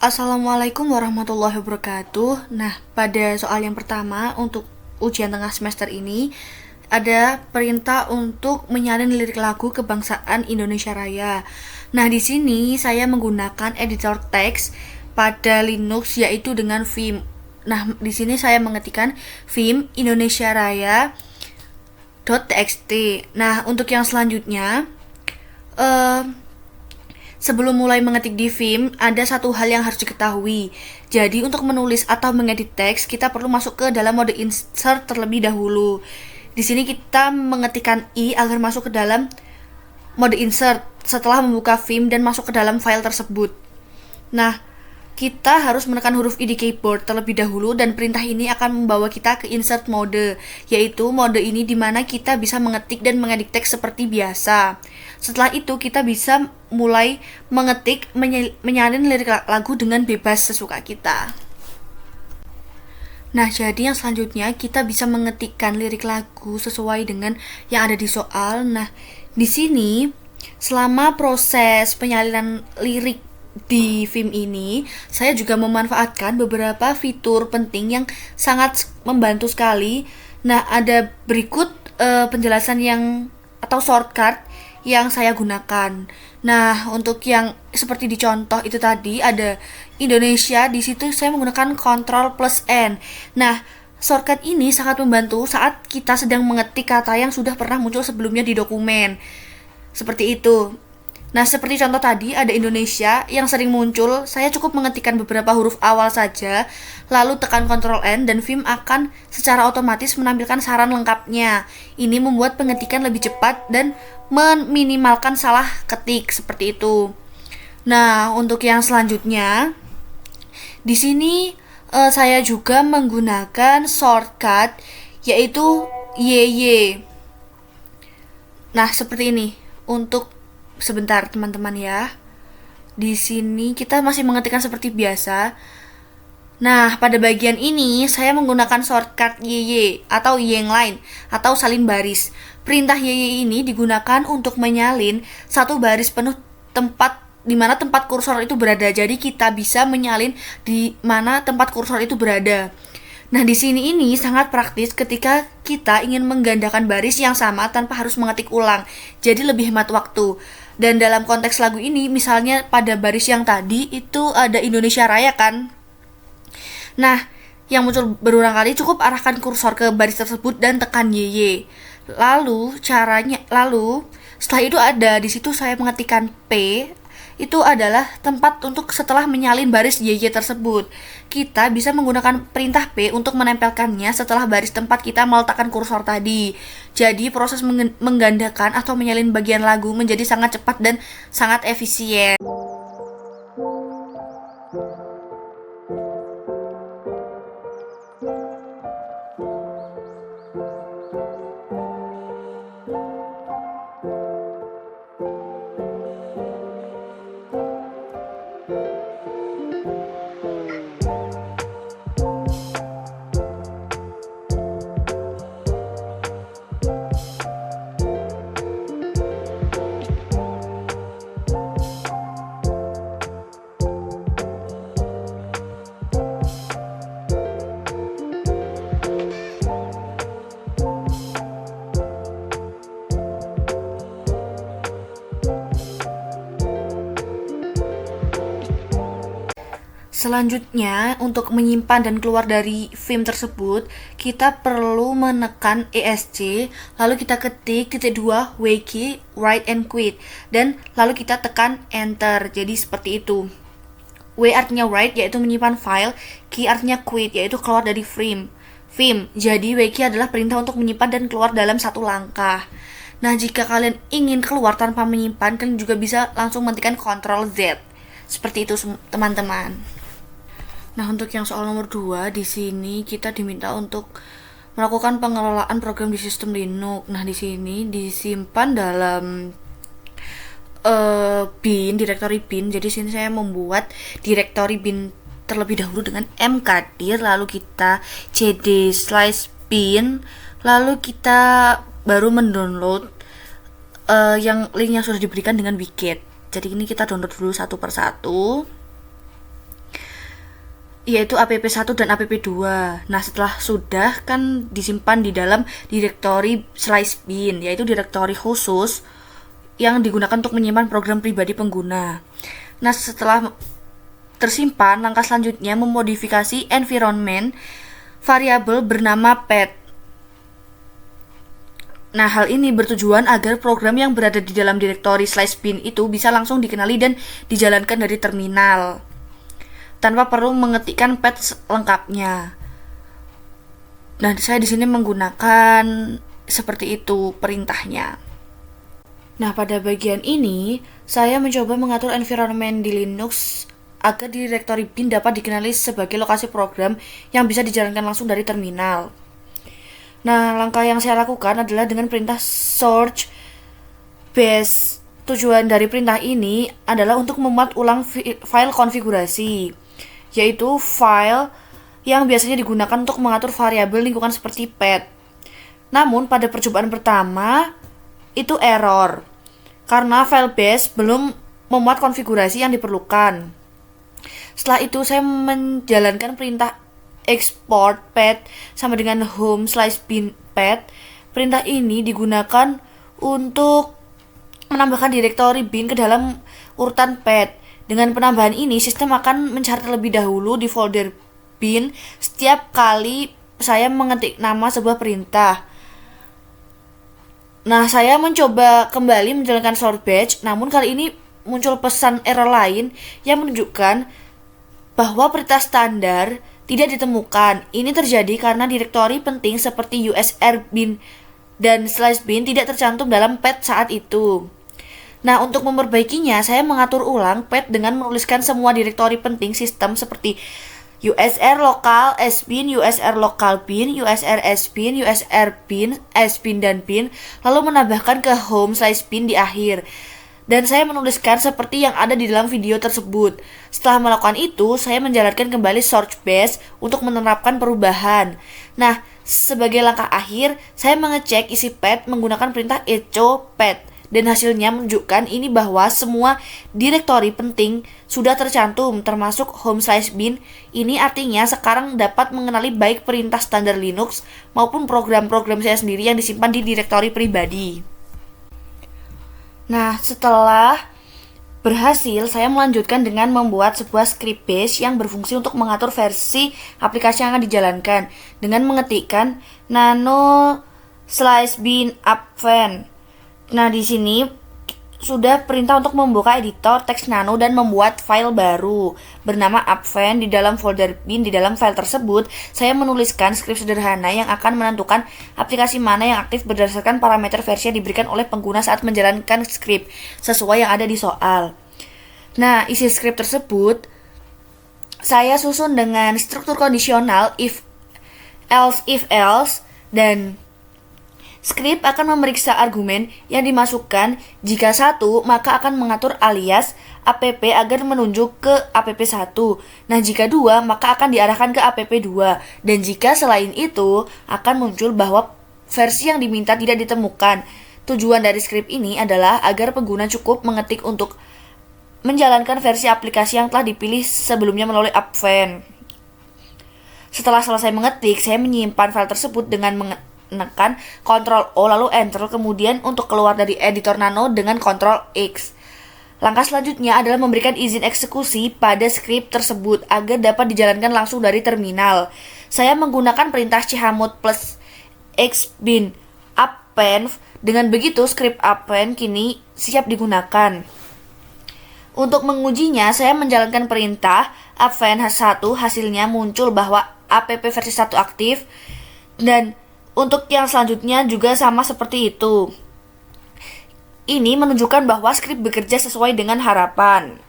Assalamualaikum warahmatullahi wabarakatuh. Nah, pada soal yang pertama untuk ujian tengah semester ini ada perintah untuk menyalin lirik lagu kebangsaan Indonesia Raya. Nah, di sini saya menggunakan editor teks pada Linux yaitu dengan Vim. Nah, di sini saya mengetikkan Vim Indonesia Raya .txt. Nah, untuk yang selanjutnya eh sebelum mulai mengetik di Vim, ada satu hal yang harus diketahui. Jadi, untuk menulis atau mengedit teks, kita perlu masuk ke dalam mode insert terlebih dahulu. Di sini kita mengetikkan I agar masuk ke dalam mode insert setelah membuka Vim dan masuk ke dalam file tersebut. Nah, kita harus menekan huruf I di keyboard terlebih dahulu dan perintah ini akan membawa kita ke insert mode, yaitu mode ini dimana kita bisa mengetik dan mengedit teks seperti biasa. Setelah itu kita bisa mulai mengetik, menyalin lirik lagu dengan bebas sesuka kita. Nah, jadi yang selanjutnya kita bisa mengetikkan lirik lagu sesuai dengan yang ada di soal. Nah, di sini selama proses penyalinan lirik di Vim ini, saya juga memanfaatkan beberapa fitur penting yang sangat membantu sekali. Nah, ada berikut penjelasan yang atau shortcut yang saya gunakan. Nah, untuk yang seperti di contoh itu tadi ada Indonesia, di situ saya menggunakan Ctrl+N. Nah, shortcut ini sangat membantu saat kita sedang mengetik kata yang sudah pernah muncul sebelumnya di dokumen. Seperti itu. Nah, seperti contoh tadi ada Indonesia yang sering muncul, saya cukup mengetikkan beberapa huruf awal saja, lalu tekan Ctrl N dan Vim akan secara otomatis menampilkan saran lengkapnya. Ini membuat pengetikan lebih cepat dan meminimalkan salah ketik seperti itu. Nah, untuk yang selanjutnya, di sini saya juga menggunakan shortcut yaitu YY. Nah, seperti ini untuk sebentar teman-teman ya. Di sini kita masih mengetikkan seperti biasa. Nah, pada bagian ini saya menggunakan shortcut YY atau Y yang lain atau salin baris. Perintah YY ini digunakan untuk menyalin satu baris penuh tempat di mana tempat kursor itu berada. Jadi kita bisa menyalin di mana tempat kursor itu berada. Nah, di sini ini sangat praktis ketika kita ingin menggandakan baris yang sama tanpa harus mengetik ulang. Jadi lebih hemat waktu. Dan dalam konteks lagu ini, misalnya pada baris yang tadi itu ada Indonesia Raya kan. Nah, yang muncul berulang kali cukup arahkan kursor ke baris tersebut dan tekan YY. Lalu setelah itu ada di situ saya mengetikkan P. Itu adalah tempat untuk setelah menyalin baris YY tersebut. Kita bisa menggunakan perintah P untuk menempelkannya setelah baris tempat kita meletakkan kursor tadi. Jadi proses menggandakan atau menyalin bagian lagu menjadi sangat cepat dan sangat efisien. Selanjutnya, untuk menyimpan dan keluar dari Vim tersebut, kita perlu menekan ESC, lalu kita ketik _2 WK write and quit, dan lalu kita tekan enter. Jadi seperti itu. W artinya write yaitu menyimpan file, Q artinya quit yaitu keluar dari Vim. Jadi WK adalah perintah untuk menyimpan dan keluar dalam satu langkah. Nah, jika kalian ingin keluar tanpa menyimpan, kalian juga bisa langsung mengetikkan Ctrl Z. Seperti itu teman-teman. Nah, untuk yang soal nomor 2, di sini kita diminta untuk melakukan pengelolaan program di sistem Linux. Nah, di sini disimpan dalam bin, direktori bin. Jadi sini saya membuat direktori bin terlebih dahulu dengan mkdir, lalu kita cd/bin, lalu kita baru mendownload yang link yang sudah diberikan dengan widget. Jadi ini kita download dulu satu persatu. yaitu app1 dan app2. Nah, setelah sudah kan disimpan di dalam direktori slice bin, yaitu direktori khusus yang digunakan untuk menyimpan program pribadi pengguna. Nah, setelah tersimpan, langkah selanjutnya memodifikasi environment variabel bernama pet. Nah, hal ini bertujuan agar program yang berada di dalam direktori slice bin itu bisa langsung dikenali dan dijalankan dari terminal tanpa perlu mengetikkan pet lengkapnya. Nah, saya di sini menggunakan seperti itu perintahnya. Nah, pada bagian ini saya mencoba mengatur environment di Linux agar direktori bin dapat dikenali sebagai lokasi program yang bisa dijalankan langsung dari terminal. Nah, langkah yang saya lakukan adalah dengan perintah search base. Tujuan dari perintah ini adalah untuk memuat ulang file konfigurasi, yaitu file yang biasanya digunakan untuk mengatur variabel lingkungan seperti pet. Namun, pada percobaan pertama, itu error, karena file base belum memuat konfigurasi yang diperlukan. Setelah itu, saya menjalankan perintah export pet sama dengan home slice bin pet. Perintah ini digunakan untuk menambahkan direktori bin ke dalam urutan pet. Dengan penambahan ini, sistem akan mencari terlebih dahulu di folder bin setiap kali saya mengetik nama sebuah perintah. Nah, saya mencoba kembali menjalankan sort batch, namun kali ini muncul pesan error lain yang menunjukkan bahwa perintah standar tidak ditemukan. Ini terjadi karena direktori penting seperti USR bin dan slice bin tidak tercantum dalam pet saat itu. Nah, untuk memperbaikinya, saya mengatur ulang pet dengan menuliskan semua direktori penting sistem seperti USR lokal, sbin, USR lokal bin, USR sbin, USR bin, sbin dan bin, lalu menambahkan ke home slice bin di akhir. Dan saya menuliskan seperti yang ada di dalam video tersebut. Setelah melakukan itu, saya menjalankan kembali search base untuk menerapkan perubahan. Nah, sebagai langkah akhir, saya mengecek isi pet menggunakan perintah echo pet. Dan hasilnya menunjukkan ini bahwa semua direktori penting sudah tercantum, termasuk home slice bin. Ini artinya sekarang dapat mengenali baik perintah standar Linux maupun program-program saya sendiri yang disimpan di direktori pribadi. Nah, setelah berhasil, saya melanjutkan dengan membuat sebuah script base yang berfungsi untuk mengatur versi aplikasi yang akan dijalankan dengan mengetikkan nano slice bin append. Nah, di sini sudah perintah untuk membuka editor teks nano dan membuat file baru bernama append. Di dalam folder bin di dalam file tersebut, saya menuliskan skrip sederhana yang akan menentukan aplikasi mana yang aktif berdasarkan parameter versi yang diberikan oleh pengguna saat menjalankan skrip sesuai yang ada di soal. Nah, isi skrip tersebut saya susun dengan struktur kondisional if else, dan skrip akan memeriksa argumen yang dimasukkan. Jika 1, maka akan mengatur alias app agar menunjuk ke app1. Nah, jika 2, maka akan diarahkan ke app2. Dan jika selain itu, akan muncul bahwa versi yang diminta tidak ditemukan. Tujuan dari skrip ini adalah agar pengguna cukup mengetik untuk menjalankan versi aplikasi yang telah dipilih sebelumnya melalui append. Setelah selesai mengetik, saya menyimpan file tersebut dengan menekan Ctrl O lalu Enter, kemudian untuk keluar dari editor nano dengan Ctrl X. Langkah selanjutnya adalah memberikan izin eksekusi pada skrip tersebut agar dapat dijalankan langsung dari terminal. Saya menggunakan perintah chmod plus x bin append. Dengan begitu skrip append kini siap digunakan. Untuk mengujinya, saya menjalankan perintah append h1, hasilnya muncul bahwa app versi 1 aktif, dan untuk yang selanjutnya juga sama seperti itu. Ini menunjukkan bahwa skrip bekerja sesuai dengan harapan.